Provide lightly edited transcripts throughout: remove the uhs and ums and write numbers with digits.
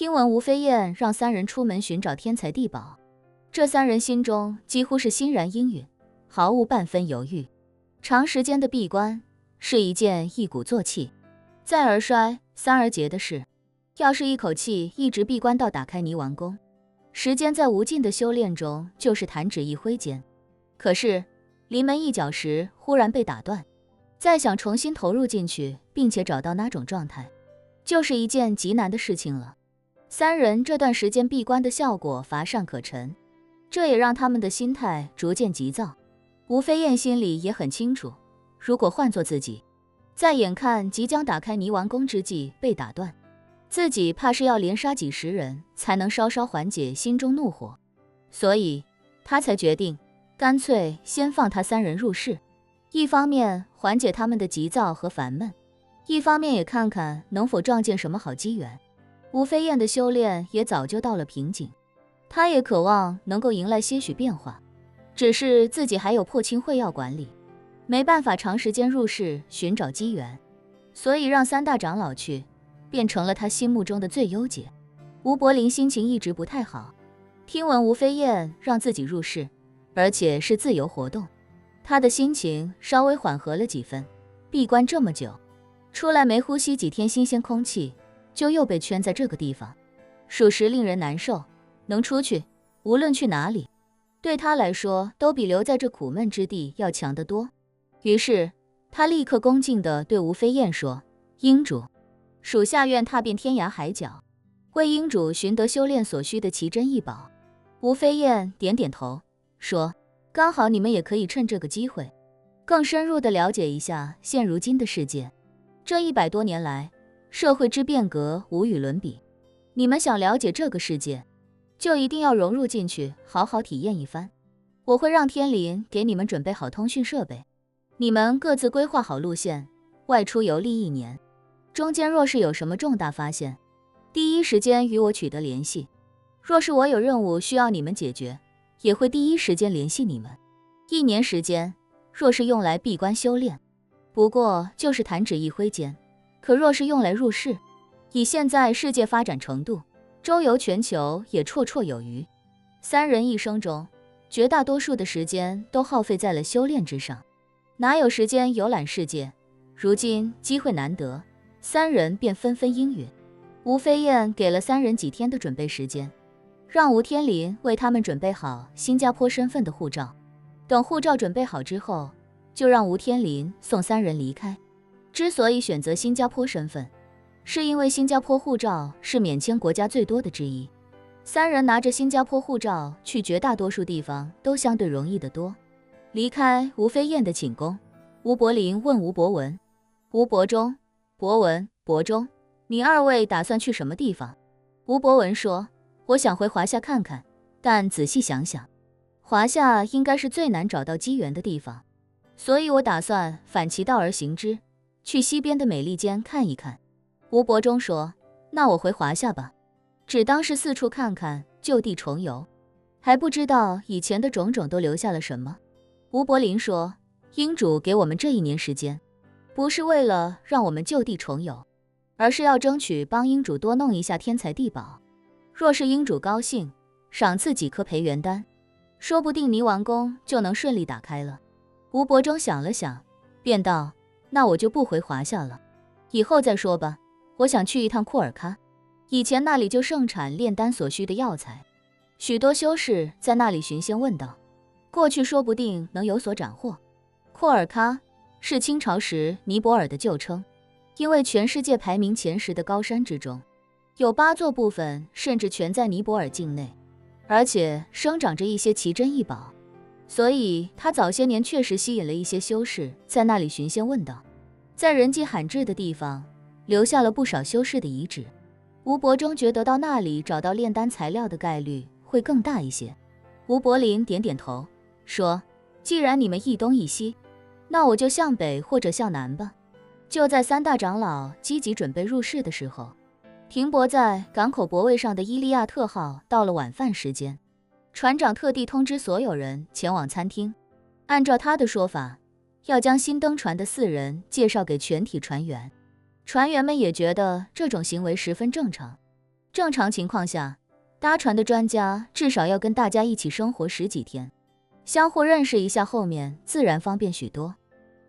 听闻吴飞燕让3人出门寻找天才地宝，这3人心中几乎是欣然应允，毫无半分犹豫。长时间的闭关是一件一鼓作气、再而衰、三而竭的事。要是一口气一直闭关到打开泥丸宫，时间在无尽的修炼中就是弹指一挥间。可是临门一脚时忽然被打断，再想重新投入进去，并且找到那种状态，就是一件极难的事情了。3人这段时间闭关的效果乏善可陈，这也让他们的心态逐渐急躁。吴飞燕心里也很清楚，如果换做自己，在眼看即将打开泥丸宫之际被打断，自己怕是要连杀几十人才能稍稍缓解心中怒火，所以他才决定干脆先放他3人入室，一方面缓解他们的急躁和烦闷，一方面也看看能否撞见什么好机缘。吴飞燕的修炼也早就到了瓶颈，她也渴望能够迎来些许变化，只是自己还有破清会要管理，没办法长时间入室寻找机缘，所以让3大长老去变成了他心目中的最优解。吴柏林心情一直不太好，听闻吴飞燕让自己入室，而且是自由活动，他的心情稍微缓和了几分。闭关这么久，出来没呼吸几天新鲜空气，就又被圈在这个地方，属实令人难受。能出去，无论去哪里，对他来说都比留在这苦闷之地要强得多。于是他立刻恭敬地对吴飞燕说：“英主，属下愿踏遍天涯海角，为英主寻得修炼所需的奇珍异宝。”吴飞燕点点头，说：“刚好你们也可以趁这个机会，更深入地了解一下现如今的世界。这100多年来，社会之变革无与伦比，你们想了解这个世界，就一定要融入进去，好好体验一番。我会让天林给你们准备好通讯设备，你们各自规划好路线，外出游历1年。中间若是有什么重大发现，第一时间与我取得联系。若是我有任务需要你们解决，也会第一时间联系你们。1年时间，若是用来闭关修炼，不过就是弹指一挥间。可若是用来入室，以现在世界发展程度，周游全球也绰绰有余。3人一生中，绝大多数的时间都耗费在了修炼之上，哪有时间游览世界？如今机会难得，3人便纷纷应允。吴飞燕给了3人几天的准备时间，让吴天林为他们准备好新加坡身份的护照，等护照准备好之后，就让吴天林送3人离开。之所以选择新加坡身份，是因为新加坡护照是免签国家最多的之一，3人拿着新加坡护照去绝大多数地方都相对容易得多。离开吴飞燕的寝宫，吴柏林问吴博文：“吴伯中、博文、伯中，你2位打算去什么地方？”吴博文说：“我想回华夏看看，但仔细想想，华夏应该是最难找到机缘的地方，所以我打算反其道而行之，去西边的美利坚看一看。”吴伯中说：“那我回华夏吧，只当是四处看看，就地重游，还不知道以前的种种都留下了什么。”吴柏林说：“英主给我们这1年时间，不是为了让我们就地重游，而是要争取帮英主多弄一下天才地宝。若是英主高兴，赏赐几颗培元丹，说不定泥丸宫就能顺利打开了。”吴伯中想了想，便道：“那我就不回华夏了，以后再说吧。我想去一趟库尔喀，以前那里就盛产炼丹所需的药材，许多修士在那里寻仙问道，过去说不定能有所斩获。”库尔喀是清朝时尼泊尔的旧称，因为全世界排名前10的高山之中，有8座部分甚至全在尼泊尔境内，而且生长着一些奇珍异宝，所以他早些年确实吸引了一些修士在那里寻仙问道，在人迹罕至的地方留下了不少修士的遗址。吴伯中觉得到那里找到炼丹材料的概率会更大一些。吴柏林点点头说：“既然你们一东一西，那我就向北或者向南吧。”就在3大长老积极准备入室的时候，停泊在港口泊位上的伊利亚特号到了晚饭时间，船长特地通知所有人前往餐厅，按照他的说法，要将新登船的4人介绍给全体船员。船员们也觉得这种行为十分正常，正常情况下，搭船的专家至少要跟大家一起生活10几天，相互认识一下，后面自然方便许多。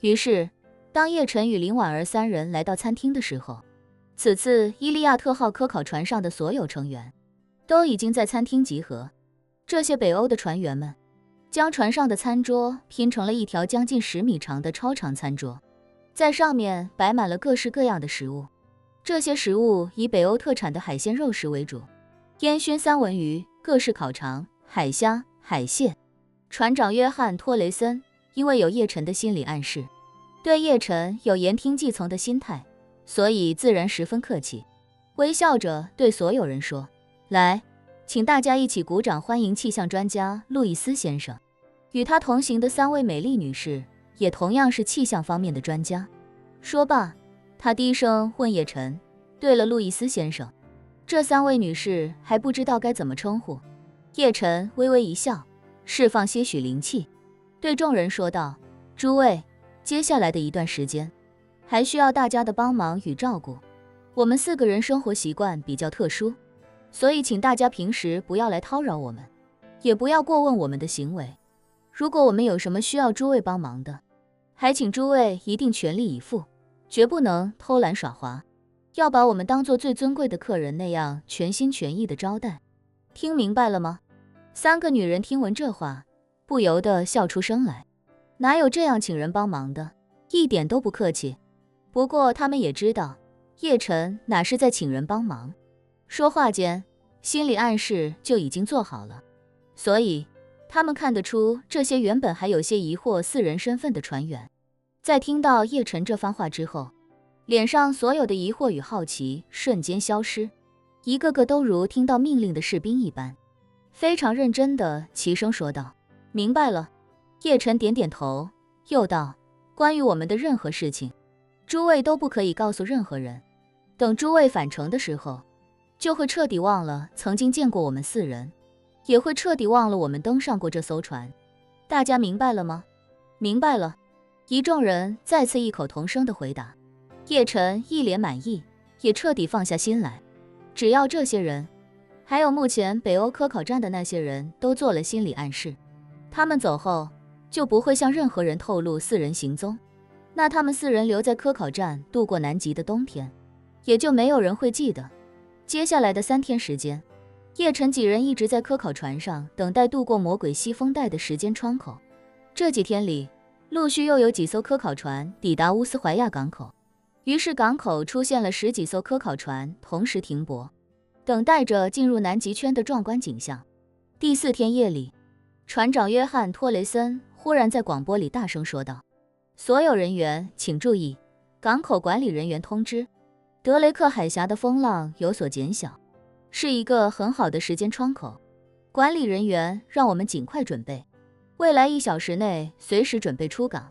于是，当叶晨与林婉儿3人来到餐厅的时候，此次伊利亚特号科考船上的所有成员都已经在餐厅集合。这些北欧的船员们将船上的餐桌拼成了一条将近10米长的超长餐桌，在上面摆满了各式各样的食物。这些食物以北欧特产的海鲜肉食为主，烟熏三文鱼、各式烤肠、海虾、海蟹。船长约翰·托雷森因为有叶晨的心理暗示，对叶晨有言听计从的心态，所以自然十分客气，微笑着对所有人说：“来，请大家一起鼓掌欢迎气象专家路易斯先生。”与他同行的3位美丽女士也同样是气象方面的专家。说罢，他低声问叶晨：“对了，路易斯先生，这3位女士还不知道该怎么称呼。”叶晨微微一笑，释放些许灵气，对众人说道：“诸位，接下来的一段时间，还需要大家的帮忙与照顾。我们4个人生活习惯比较特殊，所以请大家平时不要来叨扰我们，也不要过问我们的行为。如果我们有什么需要诸位帮忙的，还请诸位一定全力以赴，绝不能偷懒耍滑，要把我们当作最尊贵的客人那样全心全意的招待。听明白了吗？”3个女人听闻这话，不由得笑出声来。哪有这样请人帮忙的，一点都不客气。不过他们也知道，叶晨哪是在请人帮忙，说话间，心理暗示就已经做好了。所以他们看得出，这些原本还有些疑惑4人身份的船员，在听到叶晨这番话之后，脸上所有的疑惑与好奇瞬间消失，一个个都如听到命令的士兵一般，非常认真地齐声说道：“明白了。”叶晨点点头，又道：“关于我们的任何事情，诸位都不可以告诉任何人。等诸位返程的时候，就会彻底忘了曾经见过我们4人，也会彻底忘了我们登上过这艘船。大家明白了吗？”“明白了。”一众人再次异口同声地回答。叶晨一脸满意，也彻底放下心来。只要这些人，还有目前北欧科考站的那些人都做了心理暗示，他们走后就不会向任何人透露4人行踪，那他们4人留在科考站度过南极的冬天，也就没有人会记得。接下来的3天时间，叶晨几人一直在科考船上等待度过魔鬼西风带的时间窗口。这几天里，陆续又有几艘科考船抵达乌斯怀亚港口，于是港口出现了10几艘科考船同时停泊，等待着进入南极圈的壮观景象。第4天夜里，船长约翰·托雷森忽然在广播里大声说道：“所有人员请注意，港口管理人员通知，德雷克海峡的风浪有所减小，是一个很好的时间窗口。管理人员让我们尽快准备，未来1小时内随时准备出港。”